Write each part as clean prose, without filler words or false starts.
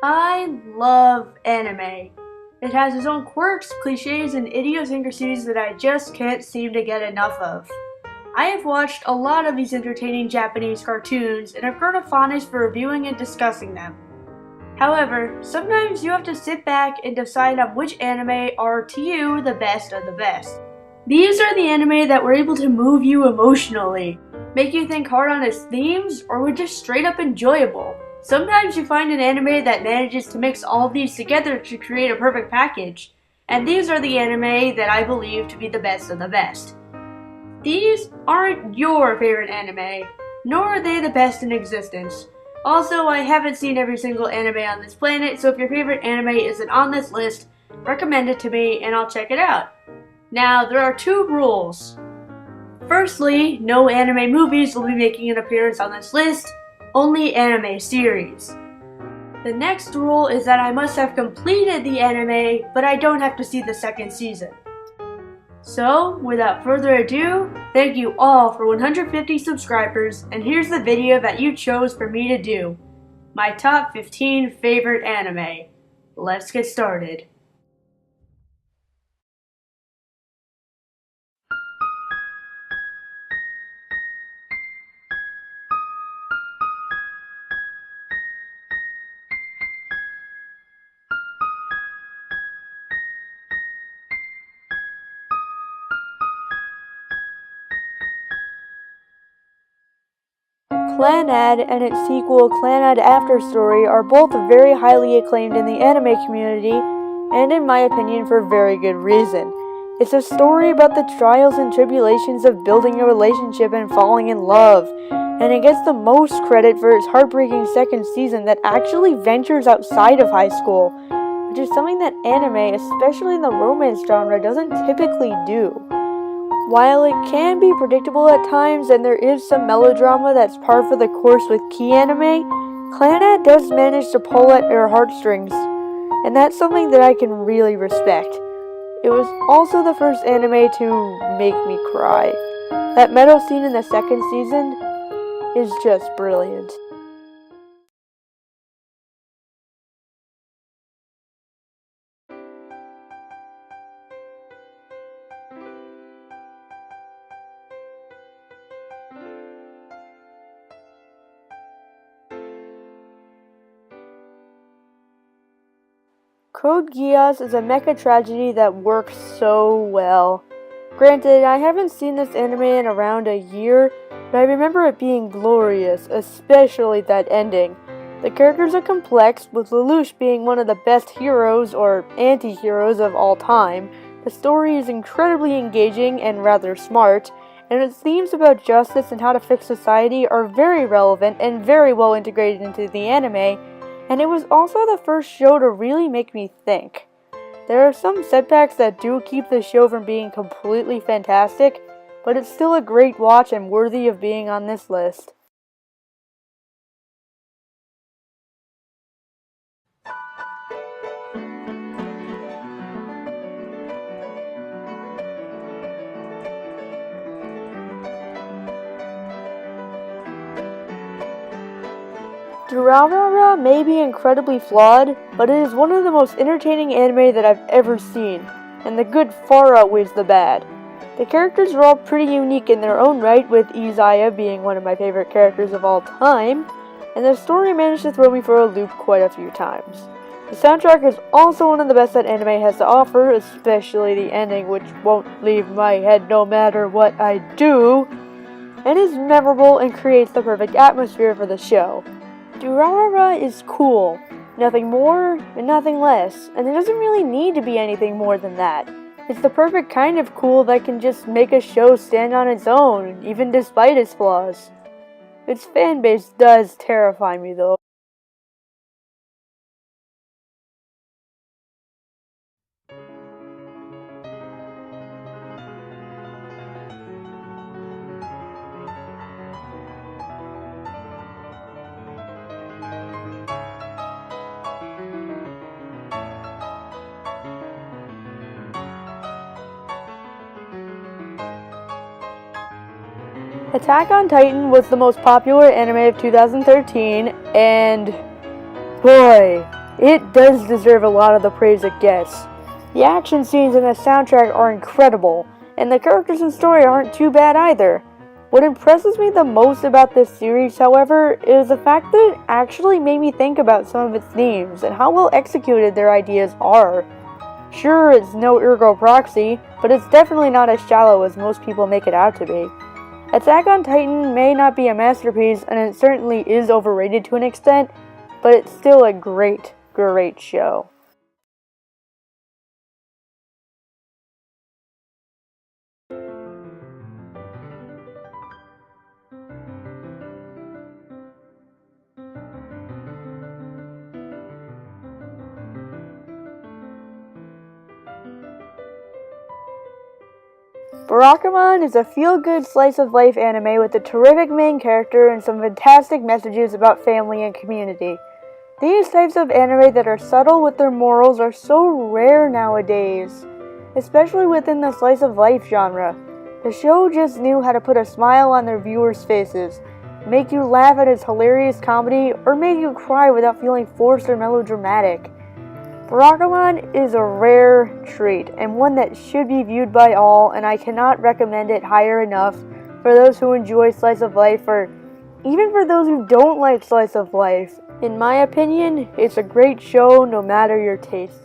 I love anime. It has its own quirks, cliches, and idiosyncrasies that I just can't seem to get enough of. I have watched a lot of these entertaining Japanese cartoons and have grown a fondness for reviewing and discussing them. However, sometimes you have to sit back and decide on which anime are to you the best of the best. These are the anime that were able to move you emotionally, make you think hard on its themes, or were just straight up enjoyable. Sometimes you find an anime that manages to mix all of these together to create a perfect package, and these are the anime that I believe to be the best of the best. These aren't your favorite anime, nor are they the best in existence. Also, I haven't seen every single anime on this planet, so if your favorite anime isn't on this list, recommend it to me and I'll check it out. Now, there are two rules. Firstly, no anime movies will be making an appearance on this list, only anime series. The next rule is that I must have completed the anime, but I don't have to see the second season. So, without further ado, thank you all for 150 subscribers, and here's the video that you chose for me to do. My top 15 favorite anime. Let's get started. Clannad and its sequel Clannad After Story are both very highly acclaimed in the anime community, and in my opinion for very good reason. It's a story about the trials and tribulations of building a relationship and falling in love, and it gets the most credit for its heartbreaking second season that actually ventures outside of high school, which is something that anime, especially in the romance genre, doesn't typically do. While it can be predictable at times and there is some melodrama that's par for the course with key anime, Clannad does manage to pull at your heartstrings, and that's something that I can really respect. It was also the first anime to make me cry. That metal scene in the second season is just brilliant. Code Geass is a mecha tragedy that works so well. Granted, I haven't seen this anime in around a year, but I remember it being glorious, especially that ending. The characters are complex, with Lelouch being one of the best heroes or anti-heroes of all time. The story is incredibly engaging and rather smart, and its themes about justice and how to fix society are very relevant and very well integrated into the anime, and it was also the first show to really make me think. There are some setbacks that do keep the show from being completely fantastic, but it's still a great watch and worthy of being on this list. Durarara may be incredibly flawed, but it is one of the most entertaining anime that I've ever seen, and the good far outweighs the bad. The characters are all pretty unique in their own right, with Izaya being one of my favorite characters of all time, and the story managed to throw me for a loop quite a few times. The soundtrack is also one of the best that anime has to offer, especially the ending, which won't leave my head no matter what I do, and is memorable and creates the perfect atmosphere for the show. Durarara is cool, nothing more and nothing less, and it doesn't really need to be anything more than that. It's the perfect kind of cool that can just make a show stand on its own, even despite its flaws. Its fanbase does terrify me though. Attack on Titan was the most popular anime of 2013, and boy, It does deserve a lot of the praise it gets. The action scenes and the soundtrack are incredible, and the characters and story aren't too bad either. What impresses me the most about this series, however, is the fact that it actually made me think about some of its themes and how well executed their ideas are. Sure, it's no Ergo Proxy, but it's definitely not as shallow as most people make it out to be. Attack on Titan may not be a masterpiece, and it certainly is overrated to an extent, but it's still a great, great show. Barakamon is a feel-good slice-of-life anime with a terrific main character and some fantastic messages about family and community. These types of anime that are subtle with their morals are so rare nowadays, especially within the slice-of-life genre. The show just knew how to put a smile on their viewers' faces, make you laugh at its hilarious comedy, or make you cry without feeling forced or melodramatic. Barakamon is a rare treat, and one that should be viewed by all, and I cannot recommend it higher enough for those who enjoy slice of life, or even for those who don't like slice of life. In my opinion, it's a great show no matter your tastes.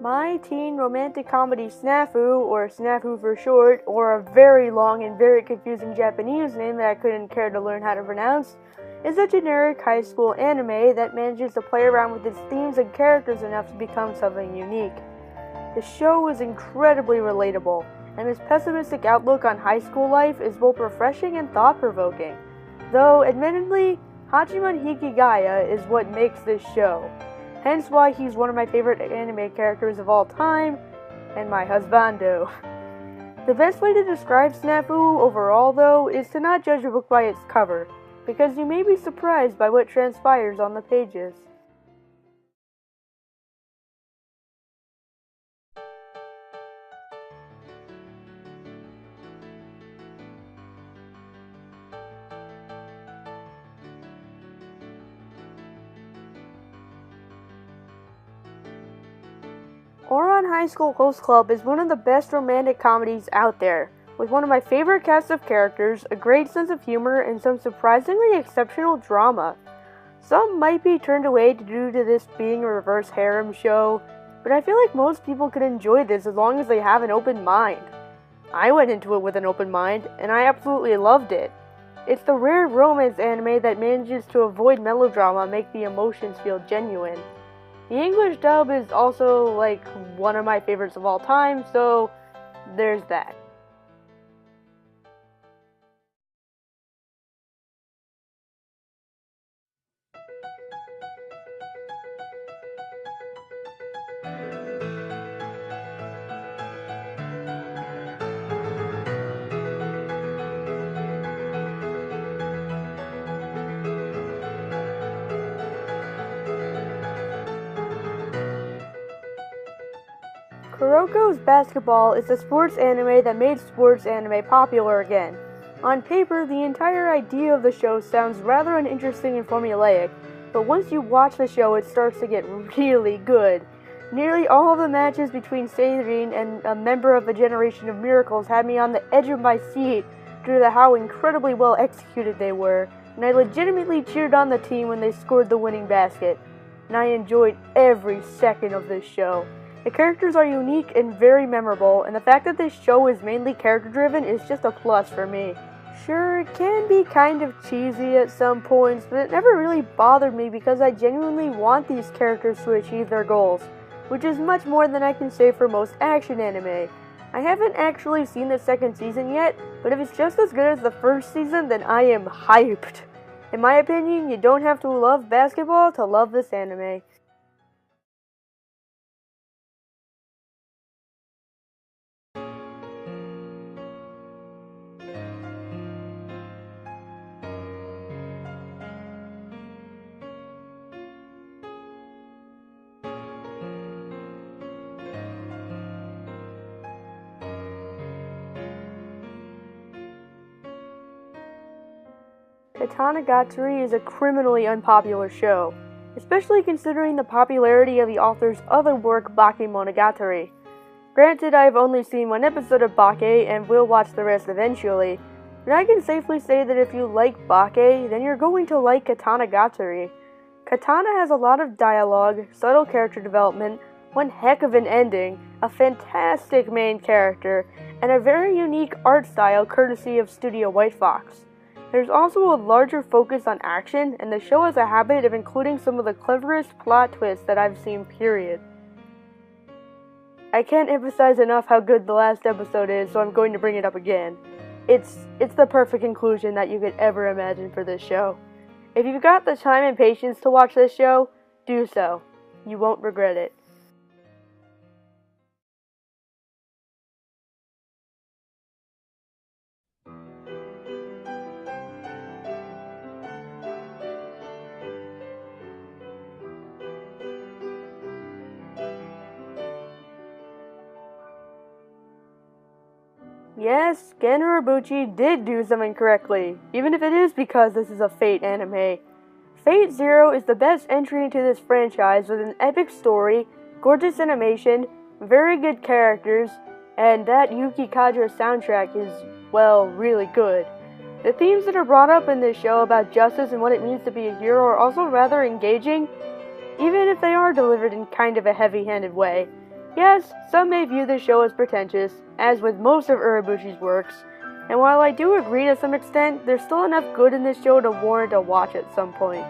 My teen romantic comedy snafu, or snafu for short, or a very long and very confusing Japanese name that I couldn't care to learn how to pronounce, is a generic high school anime that manages to play around with its themes and characters enough to become something unique. The show is incredibly relatable, and its pessimistic outlook on high school life is both refreshing and thought-provoking. Though, admittedly, Hachiman Hikigaya is what makes this show. Hence why he's one of my favorite anime characters of all time, and my husbando. The best way to describe Snafu overall, though, is to not judge a book by its cover, because you may be surprised by what transpires on the pages. Ouran High School Host Club is one of the best romantic comedies out there, with one of my favorite cast of characters, a great sense of humor, and some surprisingly exceptional drama. Some might be turned away due to this being a reverse harem show, but I feel like most people could enjoy this as long as they have an open mind. I went into it with an open mind, and I absolutely loved it. It's the rare romance anime that manages to avoid melodrama and make the emotions feel genuine. The English dub is also, one of my favorites of all time, so there's that. Kuroko's Basketball is a sports anime that made sports anime popular again. On paper, the entire idea of the show sounds rather uninteresting and formulaic, but once you watch the show, it starts to get really good. Nearly all of the matches between Seirin and a member of the Generation of Miracles had me on the edge of my seat due to how incredibly well executed they were, and I legitimately cheered on the team when they scored the winning basket. And I enjoyed every second of this show. The characters are unique and very memorable, and the fact that this show is mainly character-driven is just a plus for me. Sure, it can be kind of cheesy at some points, but it never really bothered me because I genuinely want these characters to achieve their goals, which is much more than I can say for most action anime. I haven't actually seen the second season yet, but if it's just as good as the first season, then I am hyped. In my opinion, you don't have to love basketball to love this anime. Katanagatari is a criminally unpopular show, especially considering the popularity of the author's other work, Bakemonogatari. Granted, I've only seen one episode of Bake and will watch the rest eventually, but I can safely say that if you like Bake, then you're going to like Katanagatari. Katana has a lot of dialogue, subtle character development, one heck of an ending, a fantastic main character, and a very unique art style courtesy of Studio White Fox. There's also a larger focus on action, and the show has a habit of including some of the cleverest plot twists that I've seen, period. I can't emphasize enough how good the last episode is, so I'm going to bring it up again. It's the perfect conclusion that you could ever imagine for this show. If you've got the time and patience to watch this show, do so. You won't regret it. Yes, Gen Urobuchi did do something correctly, even if it is because this is a Fate anime. Fate Zero is the best entry into this franchise with an epic story, gorgeous animation, very good characters, and that Yuki Kajiura soundtrack is, well, really good. The themes that are brought up in this show about justice and what it means to be a hero are also rather engaging, even if they are delivered in kind of a heavy-handed way. Yes, some may view this show as pretentious, as with most of Urobuchi's works, and while I do agree to some extent, there's still enough good in this show to warrant a watch at some point.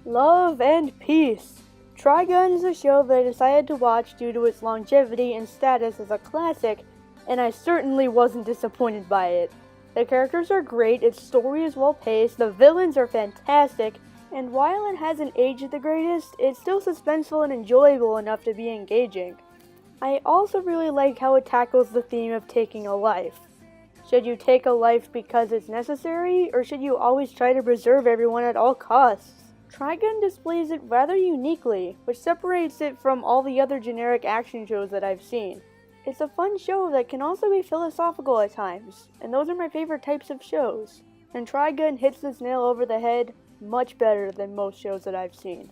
Love and Peace. Trigun is a show that I decided to watch due to its longevity and status as a classic, and I certainly wasn't disappointed by it. The characters are great, its story is well paced, the villains are fantastic, and while it hasn't aged the greatest, it's still suspenseful and enjoyable enough to be engaging. I also really like how it tackles the theme of taking a life. Should you take a life because it's necessary, or should you always try to preserve everyone at all costs? Trigun displays it rather uniquely, which separates it from all the other generic action shows that I've seen. It's a fun show that can also be philosophical at times, and those are my favorite types of shows. And Trigun hits this nail over the head much better than most shows that I've seen.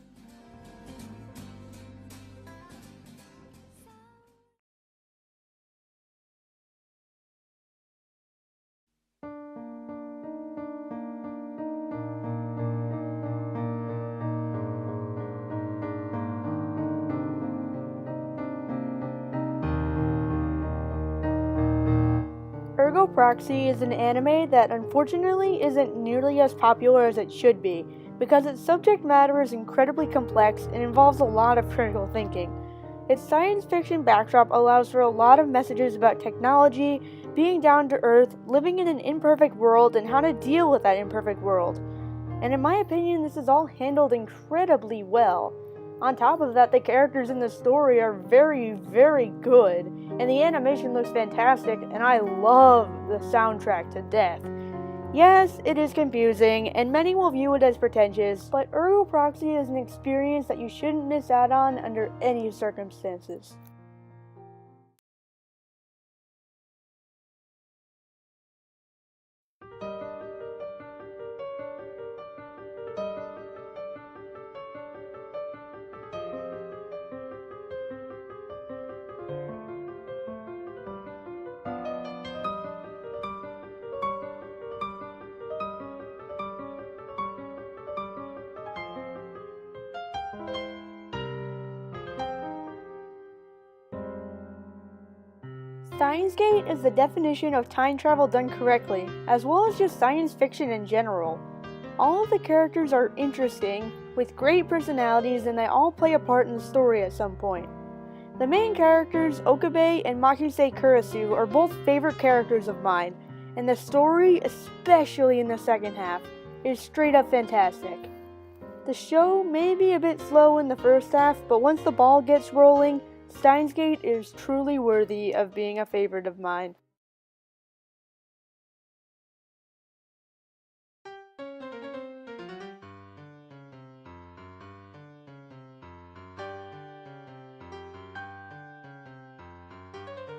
Ergo Proxy is an anime that unfortunately isn't nearly as popular as it should be, because its subject matter is incredibly complex and involves a lot of critical thinking. Its science fiction backdrop allows for a lot of messages about technology, being down to earth, living in an imperfect world, and how to deal with that imperfect world. And in my opinion, this is all handled incredibly well. On top of that, the characters in the story are very, very good, and the animation looks fantastic, and I love the soundtrack to death. Yes, it is confusing, and many will view it as pretentious, but Ergo Proxy is an experience that you shouldn't miss out on under any circumstances. Steins Gate is the definition of time travel done correctly, as well as just science fiction in general. All of the characters are interesting, with great personalities, and they all play a part in the story at some point. The main characters, Okabe and Makusei Kurisu, are both favorite characters of mine, and the story, especially in the second half, is straight up fantastic. The show may be a bit slow in the first half, but once the ball gets rolling, Steins Gate is truly worthy of being a favorite of mine.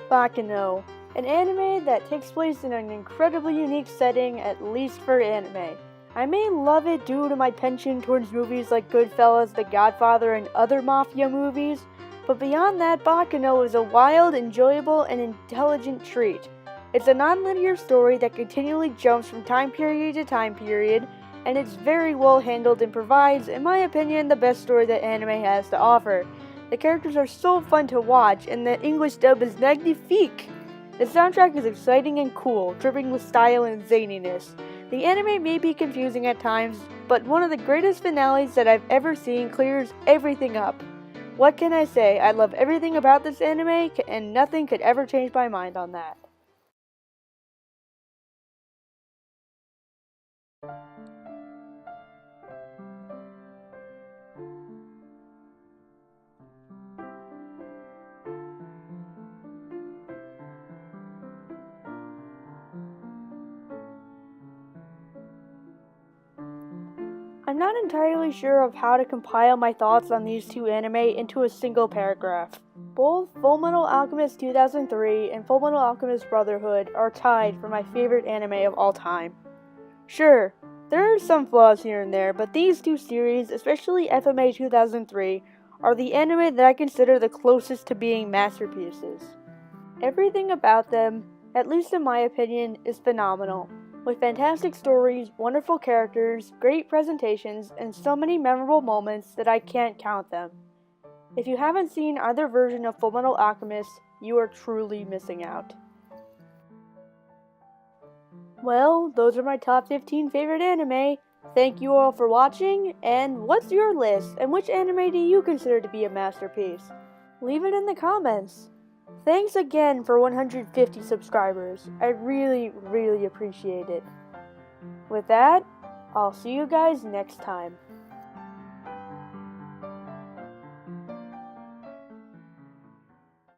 Bakano, an anime that takes place in an incredibly unique setting, at least for anime. I may love it due to my penchant towards movies like Goodfellas, The Godfather, and other mafia movies, but beyond that, Bakano is a wild, enjoyable, and intelligent treat. It's a non-linear story that continually jumps from time period to time period, and it's very well handled and provides, in my opinion, the best story that anime has to offer. The characters are so fun to watch, and the English dub is magnifique. The soundtrack is exciting and cool, dripping with style and zaniness. The anime may be confusing at times, but one of the greatest finales that I've ever seen clears everything up. What can I say? I love everything about this anime, and nothing could ever change my mind on that. I'm not entirely sure of how to compile my thoughts on these two anime into a single paragraph. Both Fullmetal Alchemist 2003 and Fullmetal Alchemist Brotherhood are tied for my favorite anime of all time. Sure, there are some flaws here and there, but these two series, especially FMA 2003, are the anime that I consider the closest to being masterpieces. Everything about them, at least in my opinion, is phenomenal. With fantastic stories, wonderful characters, great presentations, and so many memorable moments that I can't count them. If you haven't seen either version of Fullmetal Alchemist, you are truly missing out. Well, those are my top 15 favorite anime. Thank you all for watching, and what's your list, and which anime do you consider to be a masterpiece? Leave it in the comments. Thanks again for 150 subscribers. I really appreciate it. With that, I'll see you guys next time.